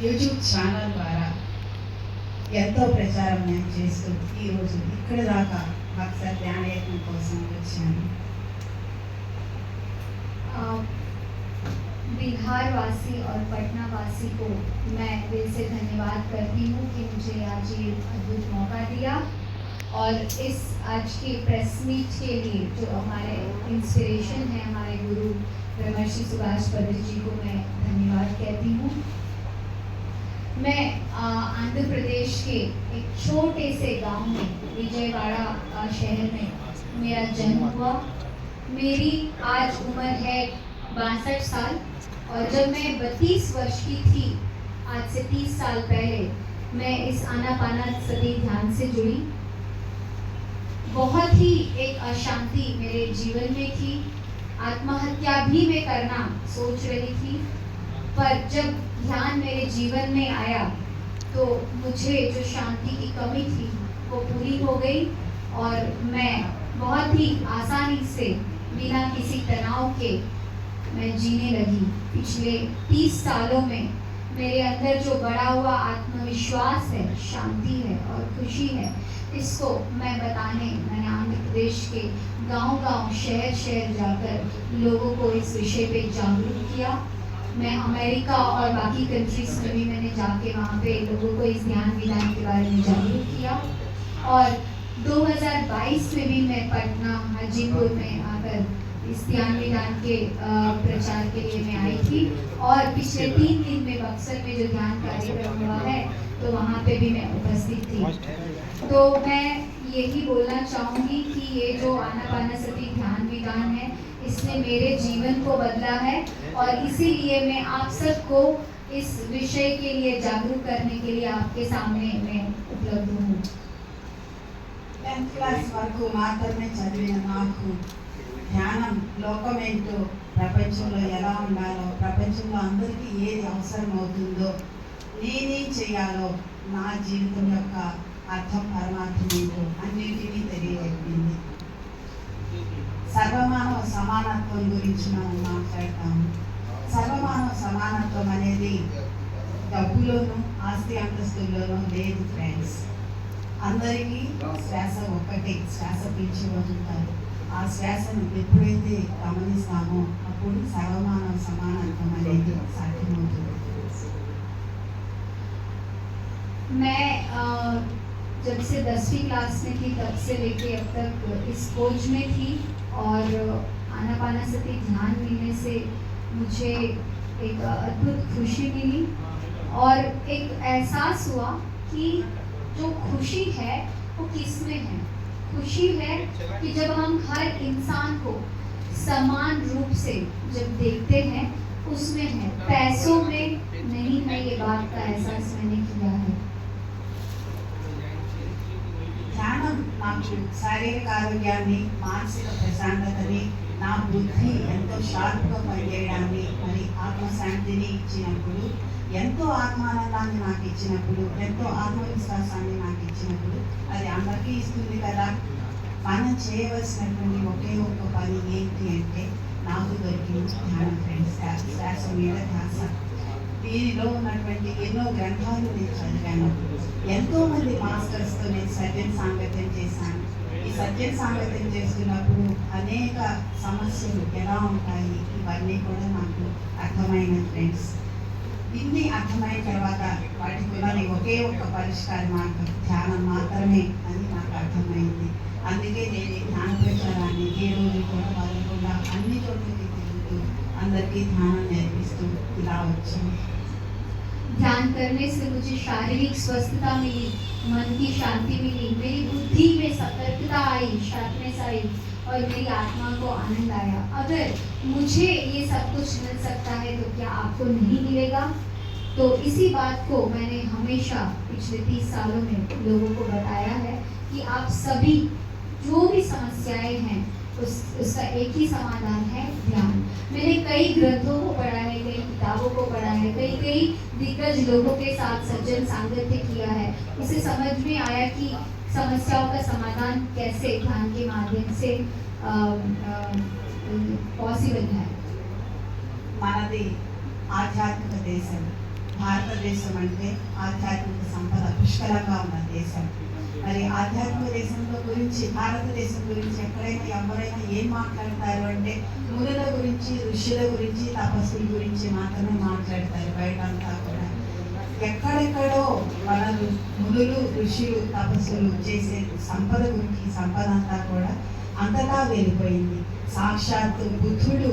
YouTube channel ద్వారా ఎంతో ప్రచారం నేను చేస్తూ ఈరోజు ఇక్కడ దాకా అక్షర్ ధ్యానయజ్ఞం కోసం వచ్చాను. बिहार वासी और पटना वासी को मैं दिल से धन्यवाद करती हूँ कि मुझे आज ये अद्भुत मौका दिया और इस आज के प्रेस मीट के लिए जो हमारे इंस्पिरेशन है हमारे गुरु ब्रह्मर्षि सुभाष पटेल जी को मैं धन्यवाद कहती हूँ। मैं आंध्र प्रदेश के एक छोटे से गांव में विजयवाड़ा शहर में मेरा जन्म हुआ। मेरी आज उम्र है 62 साल और जब मैं 32 वर्ष की थी, आज से 30 साल पहले मैं इस आनापानसति ध्यान से जुड़ी। बहुत ही एक अशांति मेरे जीवन में थी, आत्महत्या भी मैं करना सोच रही थी, पर जब ध्यान मेरे जीवन में आया तो मुझे जो शांति की कमी थी वो पूरी हो गई और मैं बहुत ही आसानी से बिना किसी तनाव के मैं जीने लगी। पिछले 30 सालों में मेरे अंदर जो बढ़ा हुआ आत्मविश्वास है, शांति है और खुशी है, इसको मैं बताने मैंने आंध्र प्रदेश के गांव-गांव, शहर-शहर जाकर लोगों को इस विषय पे जागरूक किया। मैं अमेरिका और बाकी कंट्रीज में भी मैंने जाके वहाँ पे लोगों को इस ध्यान विधान के बारे में जागरूक किया और 2022 में भी मैं पटना हाजीपुर में आकर इस ध्यान विधान के प्रचार के लिए मैं आई थी और पिछले 3 दिन में बक्सर में जो ध्यान कार्यक्रम हुआ है तो वहाँ पे भी मैं उपस्थित थी। तो मैं यही बोलना चाहूँगी कि ये जो आनापानसति ध्यान विधान है इसने मेरे जीवन को बदला है और इसीलिए मैं आप सबको इस विषय के लिए जागरूक करने के लिए आपके सामने मैं उपलब्ध हूँ। 10th క్లాస్ వరకు మాత్రమే చదివిన నాకు ధ్యానం లోకమేంటో, ప్రపంచంలో ఎలా ఉండాలో, ప్రపంచంలో అందరికీ ఏది అవసరం అవుతుందో, నేనేం చేయాలో, నా జీవితం యొక్క అర్థం పరమార్థం ఏంటో అన్నింటినీ తెలియజెప్పింది. సర్వమానవ సమానత్వం గురించి మనం మాట్లాడతాము. సర్వమానవ సమానత్వం అనేది డబ్బులోనూ ఆస్తి అంతస్తుల్లోనూ లేదు ఫ్రెండ్స్. అందరికీ శ్వాస ఒక్కటే, శ్వాస పీల్చి వదులుతారు. ఆ శ్వాసను ఎప్పుడైతే గమనిస్తామో అప్పుడు సర్వమానవ సమానత్వం అనేది సాధ్యమవుతుంది. मैं जब से 10वीं क्लास में थी तब से लेके अब तक इस खोज में थी और आनापानसति ध्यान मिलने से मुझे एक अद्भुत खुशी मिली और एक एहसास हुआ कि जो खुशी है वो किस में है। खुशी है कि जब हम हर इंसान को समान रूप से जब देखते हैं उसमें है, पैसों में नहीं है। ये बात का एहसास मैंने किया है। ధ్యానం నాకు శారీరక ఆరోగ్యాన్ని, మానసిక ప్రశాంతతని, నా బుద్ధి ఎంతో షార్ప్గా పనిచేయడాన్ని, మరి ఆత్మశాంతిని ఇచ్చినప్పుడు, ఎంతో ఆత్మానందాన్ని నాకు ఇచ్చినప్పుడు, ఎంతో ఆత్మవిశ్వాసాన్ని నాకు ఇచ్చినప్పుడు అది అందరికీ ఇస్తుంది కదా. మనం చేయవలసినటువంటి ఒకే ఒక్క పని ఏంటి అంటే నాకు దొరికింది ధ్యానం ఫ్రెండ్స్. శ్వాస మీద ధ్యాస. దీనిలో ఉన్నటువంటి ఎన్నో గ్రంథాలు నేను చదివాను. ఎంతోమంది మాస్టర్స్తో నేను సత్యం సాంగత్యం చేశాను. ఈ సత్యం సాంగత్యం చేస్తున్నప్పుడు అనేక సమస్యలు ఎలా ఉంటాయి ఇవన్నీ కూడా నాకు అర్థమైన ఫ్రెండ్స్. ఇన్ని అర్థమైన తర్వాత వాటికి ఉన్నది ఒకే ఒక్క పరిష్కార మార్గం ధ్యానం మాత్రమే అని నాకు అర్థమైంది. అందుకే నేను ఈ ధ్యాన ప్రచారాన్ని ఏ రోజు కూడా వదలకుండా అన్ని చోట్లకి తిరుగుతూ అందరికీ ధ్యానం నేర్పిస్తూ ఇలా వచ్చింది. ध्यान करने से मुझे शारीरिक स्वस्थता मिली, मन की शांति मिली, मेरी बुद्धि में सतर्कता आई, शार्पनेस आई और मेरी आत्मा को आनंद आया। अगर मुझे ये सब कुछ मिल सकता है तो क्या आपको नहीं मिलेगा? तो इसी बात को मैंने हमेशा पिछले 30 सालों में लोगों को बताया है कि आप सभी जो भी समस्याएं हैं उसका एक ही समाधान है ध्यान। मैंने कई ग्रंथों को पढ़ा है, कई किताबों को पढ़ा है, कई दिग्गज लोगों के साथ सज्जन सांगत्य किया है। इसे समझ में आया कि समस्याओं का समाधान कैसे ध्यान के माध्यम से पॉसिबल है। మనది ఆధ్యాత్మిక దేశం. భారతదేశం అంటే ఆధ్యాత్మిక సంపద పుష్కలంగా ఉన్న దేశం. మరి ఆధ్యాత్మిక దేశంలో గురించి, భారతదేశం గురించి ఎక్కడైనా ఎవరైనా ఏం మాట్లాడతారు అంటే మునుల గురించి, ఋషుల గురించి, తపస్సుల గురించి మాత్రమే మాట్లాడతారు. బయటంతా కూడా ఎక్కడెక్కడో మన మునులు, ఋషులు, తపస్సులు చేసే సంపద గురించి, సంపద అంతా కూడా అంతటా వెళ్ళిపోయింది. సాక్షాత్తు బుద్ధుడు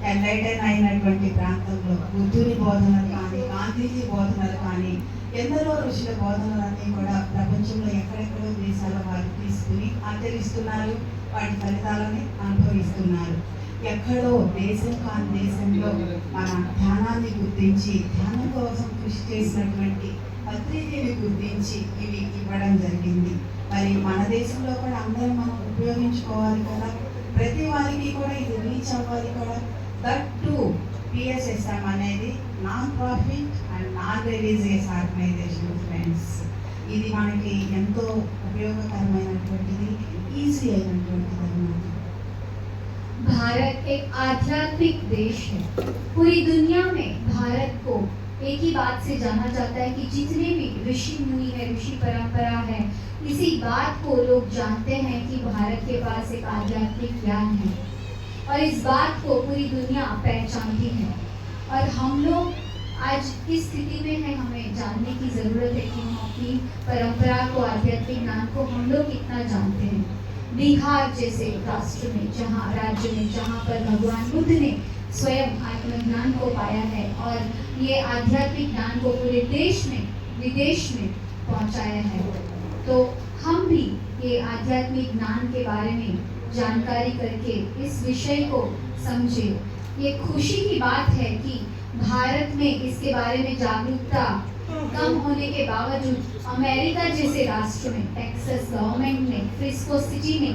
ఎన్లైటన్ అయినటువంటి ప్రాంతంలో బుద్ధుని బోధనలు కానీ, గాంధీజీ బోధనలు కానీ, ఎందరో ఋషుల బోధనలన్నీ కూడా ప్రపంచంలో ఎక్కడెక్కడో దేశాల వారు తీసుకుని ఆచరిస్తున్నారు. వాటి ఫలితాలని అనుభవిస్తున్నారు. ఎక్కడో దేశం కాని దేశంలో మన ధ్యానాన్ని గుర్తించి, ధ్యానం కోసం కృషి చేసినటువంటి పత్రికని గుర్తించి ఇవి ఇవ్వడం జరిగింది. మరి మన దేశంలో కూడా అందరం మనం ఉపయోగించుకోవాలి కదా. ప్రతి వారికి కూడా ఇది రీచ్ అవ్వాలి కదా. దట్ టు PSSM అనేది non profit and non religious organisation friends. ఇది మనకి ఎంతో ఉపయోగకరమైనటువంటిది, ఈజీ అయినటువంటిది అన్నమాట. भारत एक आध्यात्मिक देश है। पूरी दुनिया में भारत को एक ही बात से जाना जाता है कि जितने भी ऋषि मुनि है, ऋषि परंपरा है, इसी बात को लोग जानते हैं कि भारत के पास एक आध्यात्मिक ज्ञान है और इस बात को पूरी दुनिया पहचानती है। और हम लोग आज किस स्थिति में है, हमें जानने की ज़रूरत है कि हम अपनी परंपरा को, आध्यात्मिक ज्ञान को हम लोग कितना जानते हैं। बिहार जैसे राष्ट्र में, राज्य में जहाँ पर भगवान बुद्ध ने स्वयं आत्मज्ञान को पाया है और ये आध्यात्मिक ज्ञान को पूरे देश में, विदेश में पहुँचाया है, तो हम भी ये आध्यात्मिक ज्ञान के बारे में जानकारी करके इस विषय को समझे। ये खुशी की बात है कि भारत में इसके बारे में जागरूकता कम होने के बावजूद अमेरिका जैसे राष्ट्र में, टेक्सास गवर्नमेंट ने, फ्रिस्को सिटी ने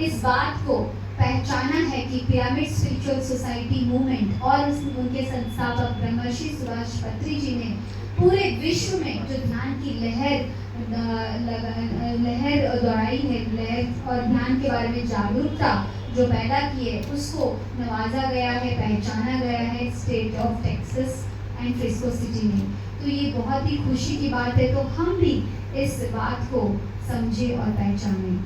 इस बात को पहचाना है कि पिरामिड स्पिरिचुअल सोसाइटी मूवमेंट और उनके संस्थापक ब्रह्मर्षि सुभाष पत्री जी ने पूरे विश्व में जो ध्यान की लहर दौड़ाई है, लहर और ध्यान के बारे में जागरूकता जो पैदा की है, उसको नवाजा गया है, पहचाना गया है state of Texas and Frisco city में। तो ये बहुत ही खुशी की बात है। तो हम भी इस बात को समझे और पहचानें।